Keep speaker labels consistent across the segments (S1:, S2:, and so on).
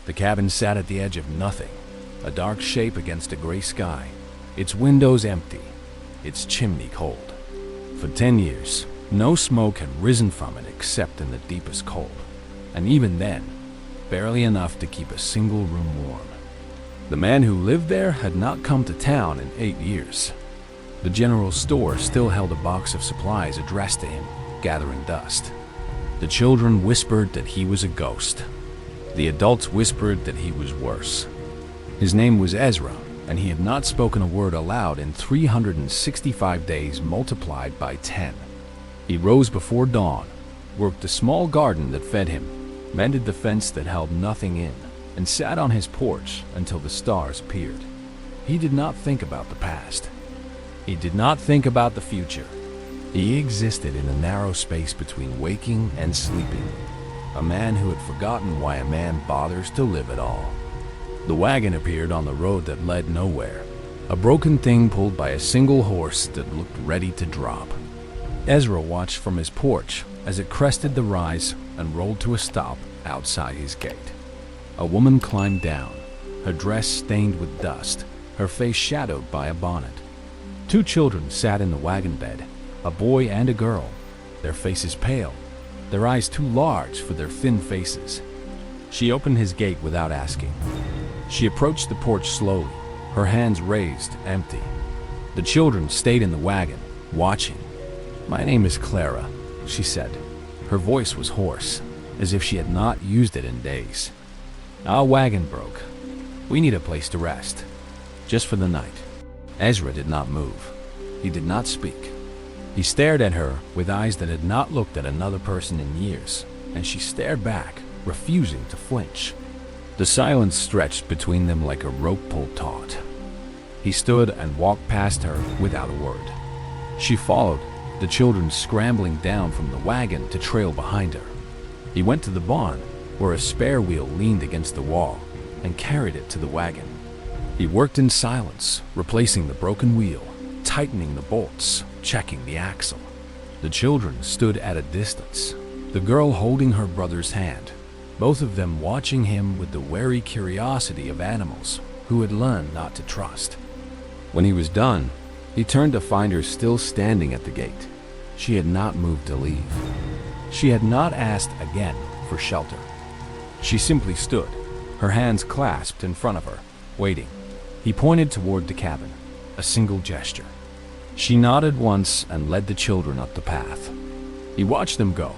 S1: The cabin sat at the edge of nothing, a dark shape against a gray sky, its windows empty, its chimney cold. For 10 years, no smoke had risen from it except in the deepest cold, and even then, barely enough to keep a single room warm. The man who lived there had not come to town in 8 years. The general store still held a box of supplies addressed to him, gathering dust. The children whispered that he was a ghost. The adults whispered that he was worse. His name was Ezra, and he had not spoken a word aloud in 365 days multiplied by 10. He rose before dawn, worked the small garden that fed him, mended the fence that held nothing in, and sat on his porch until the stars appeared. He did not think about the past. He did not think about the future. He existed in a narrow space between waking and sleeping, a man who had forgotten why a man bothers to live at all. The wagon appeared on the road that led nowhere, a broken thing pulled by a single horse that looked ready to drop. Ezra watched from his porch as it crested the rise and rolled to a stop outside his gate. A woman climbed down, her dress stained with dust, her face shadowed by a bonnet. 2 children sat in the wagon bed, a boy and a girl, their faces pale, their eyes too large for their thin faces. She opened his gate without asking. She approached the porch slowly, her hands raised, empty. The children stayed in the wagon, watching. "My name is Clara," she said. Her voice was hoarse, as if she had not used it in days. "Our wagon broke. We need a place to rest, just for the night." Ezra did not move. He did not speak. He stared at her with eyes that had not looked at another person in years, and she stared back, refusing to flinch. The silence stretched between them like a rope pulled taut. He stood and walked past her without a word. She followed, the children scrambling down from the wagon to trail behind her. He went to the barn, where a spare wheel leaned against the wall, and carried it to the wagon. He worked in silence, replacing the broken wheel, tightening the bolts, checking the axle. The children stood at a distance, the girl holding her brother's hand, both of them watching him with the wary curiosity of animals who had learned not to trust. When he was done, he turned to find her still standing at the gate. She had not moved to leave. She had not asked again for shelter. She simply stood, her hands clasped in front of her, waiting. He pointed toward the cabin, a single gesture. She nodded once and led the children up the path. He watched them go,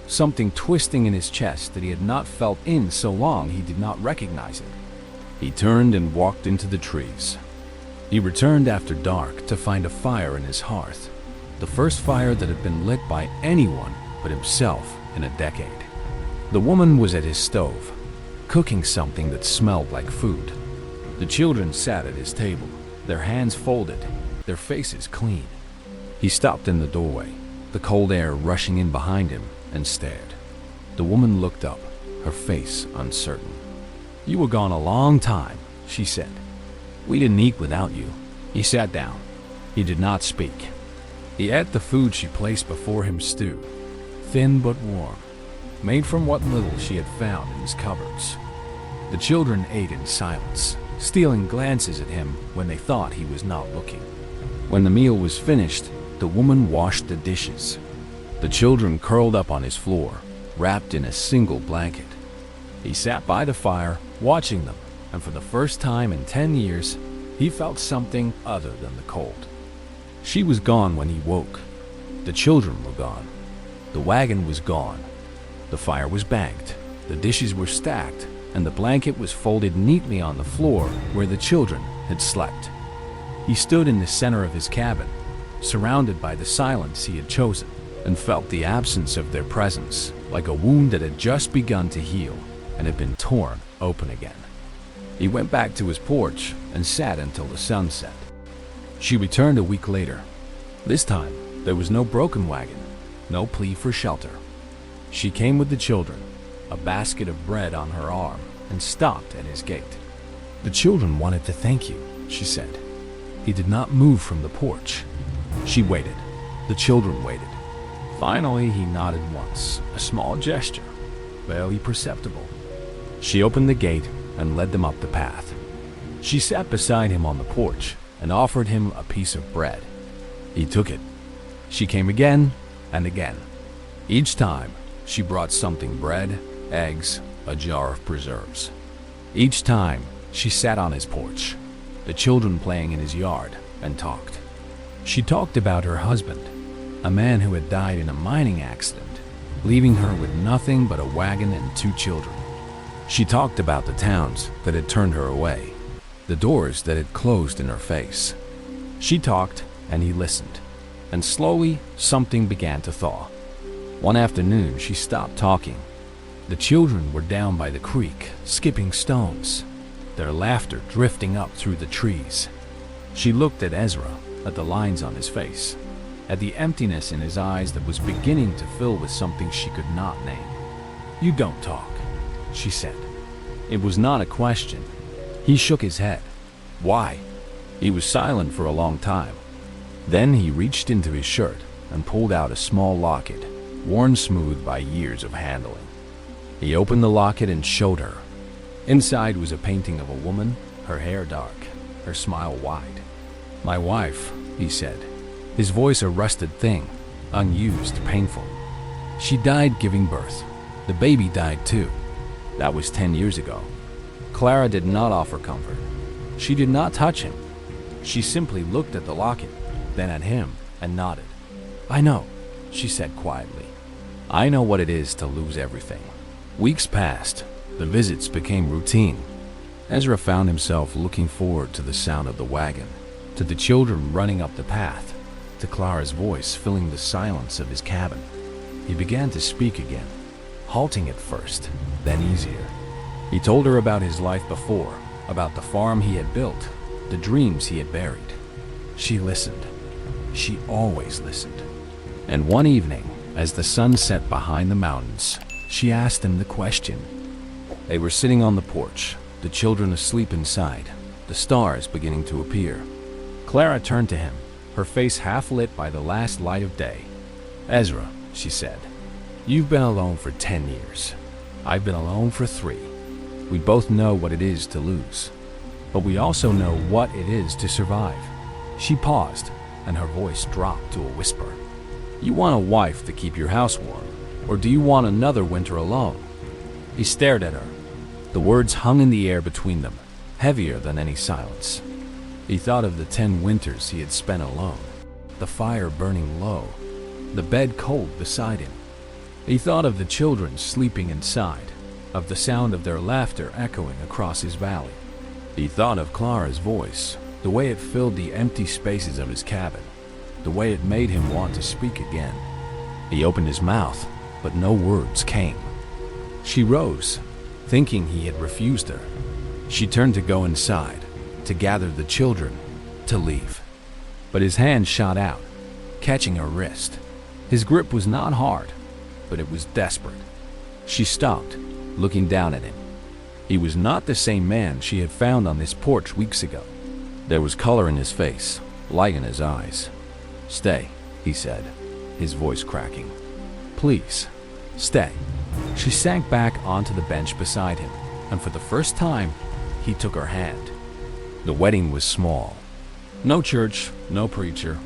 S1: something twisting in his chest that he had not felt in so long he did not recognize it. He turned and walked into the trees. He returned after dark to find a fire in his hearth, the first fire that had been lit by anyone but himself in a decade. The woman was at his stove, cooking something that smelled like food. The children sat at his table, their hands folded, their faces clean. He stopped in the doorway, the cold air rushing in behind him, and stared. The woman looked up, her face uncertain. "You were gone a long time," she said. "We didn't eat without you." He sat down. He did not speak. He ate the food she placed before him, stew, thin but warm, made from what little she had found in his cupboards. The children ate in silence, stealing glances at him when they thought he was not looking. When the meal was finished, the woman washed the dishes. The children curled up on his floor, wrapped in a single blanket. He sat by the fire, watching them, and for the first time in 10 years, he felt something other than the cold. She was gone when he woke. The children were gone. The wagon was gone. The fire was banked. The dishes were stacked, and the blanket was folded neatly on the floor where the children had slept. He stood in the center of his cabin, surrounded by the silence he had chosen, and felt the absence of their presence, like a wound that had just begun to heal and had been torn open again. He went back to his porch and sat until the sun set. She returned a week later. This time, there was no broken wagon, no plea for shelter. She came with the children, a basket of bread on her arm, and stopped at his gate. "The children wanted to thank you," she said. He did not move from the porch. She waited. The children waited. Finally, he nodded once, a small gesture, barely perceptible. She opened the gate and led them up the path. She sat beside him on the porch and offered him a piece of bread. He took it. She came again and again. Each time, she brought something: bread, eggs, a jar of preserves. Each time, she sat on his porch, the children playing in his yard, and talked. She talked about her husband, a man who had died in a mining accident, leaving her with nothing but a wagon and 2 children. She talked about the towns that had turned her away, the doors that had closed in her face. She talked, and he listened, and slowly something began to thaw. One afternoon, she stopped talking. The children were down by the creek, skipping stones, their laughter drifting up through the trees. She looked at Ezra, at the lines on his face, at the emptiness in his eyes that was beginning to fill with something she could not name. "You don't talk," she said. It was not a question. He shook his head. "Why?" He was silent for a long time. Then he reached into his shirt and pulled out a small locket, worn smooth by years of handling. He opened the locket and showed her. Inside was a painting of a woman, her hair dark, her smile wide. "My wife," he said, his voice a rusted thing, unused, painful. "She died giving birth. The baby died too. That was 10 years ago." Clara did not offer comfort. She did not touch him. She simply looked at the locket, then at him, and nodded. "I know," she said quietly. "I know what it is to lose everything." Weeks passed. The visits became routine. Ezra found himself looking forward to the sound of the wagon, to the children running up the path, to Clara's voice filling the silence of his cabin. He began to speak again, halting at first, then easier. He told her about his life before, about the farm he had built, the dreams he had buried. She listened. She always listened. And one evening, as the sun set behind the mountains, she asked him the question. They were sitting on the porch, the children asleep inside, the stars beginning to appear. Clara turned to him, her face half lit by the last light of day. "Ezra," she said, "you've been alone for 10 years. I've been alone for 3. We both know what it is to lose, but we also know what it is to survive." She paused, and her voice dropped to a whisper. "You want a wife to keep your house warm, or do you want another winter alone?" He stared at her. The words hung in the air between them, heavier than any silence. He thought of the 10 winters he had spent alone, the fire burning low, the bed cold beside him. He thought of the children sleeping inside, of the sound of their laughter echoing across his valley. He thought of Clara's voice, the way it filled the empty spaces of his cabin, the way it made him want to speak again. He opened his mouth, but no words came. She rose, thinking he had refused her. She turned to go inside, to gather the children, to leave. But his hand shot out, catching her wrist. His grip was not hard, but it was desperate. She stopped, looking down at him. He was not the same man she had found on this porch weeks ago. There was color in his face, light in his eyes. "Stay," he said, his voice cracking. "Please, stay." She sank back onto the bench beside him, and for the first time, he took her hand. The wedding was small. No church, no preacher,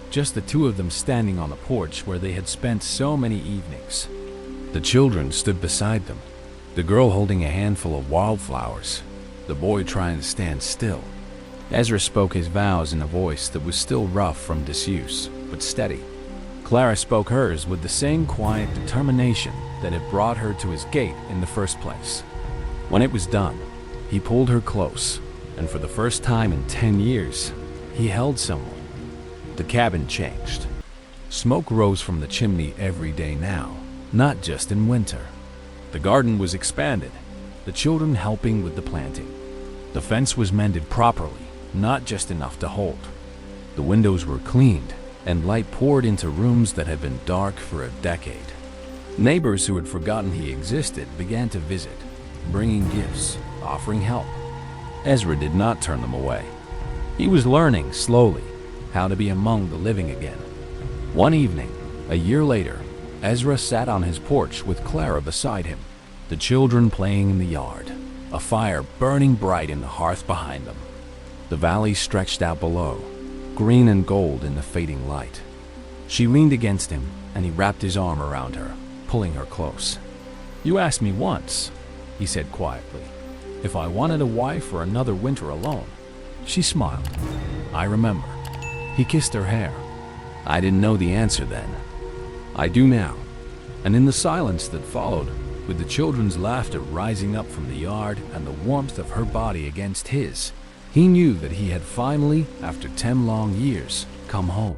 S1: just the 2 of them standing on the porch where they had spent so many evenings. The children stood beside them, the girl holding a handful of wildflowers, the boy trying to stand still. Ezra spoke his vows in a voice that was still rough from disuse, but steady. Clara spoke hers with the same quiet determination that had brought her to his gate in the first place. When it was done, he pulled her close, and for the first time in 10 years, he held someone. The cabin changed. Smoke rose from the chimney every day now, not just in winter. The garden was expanded, the children helping with the planting. The fence was mended properly, not just enough to hold. The windows were cleaned, and light poured into rooms that had been dark for a decade. Neighbors who had forgotten he existed began to visit, bringing gifts, offering help. Ezra did not turn them away. He was learning, slowly, how to be among the living again. One evening, a year later, Ezra sat on his porch with Clara beside him. The children playing in the yard, a fire burning bright in the hearth behind them. The valley stretched out below, green and gold in the fading light. She leaned against him, and he wrapped his arm around her, pulling her close. "You asked me once," he said quietly, "if I wanted a wife or another winter alone." She smiled. "I remember." He kissed her hair. "I didn't know the answer then. I do now." And in the silence that followed, with the children's laughter rising up from the yard and the warmth of her body against his, he knew that he had finally, after 10 long years, come home.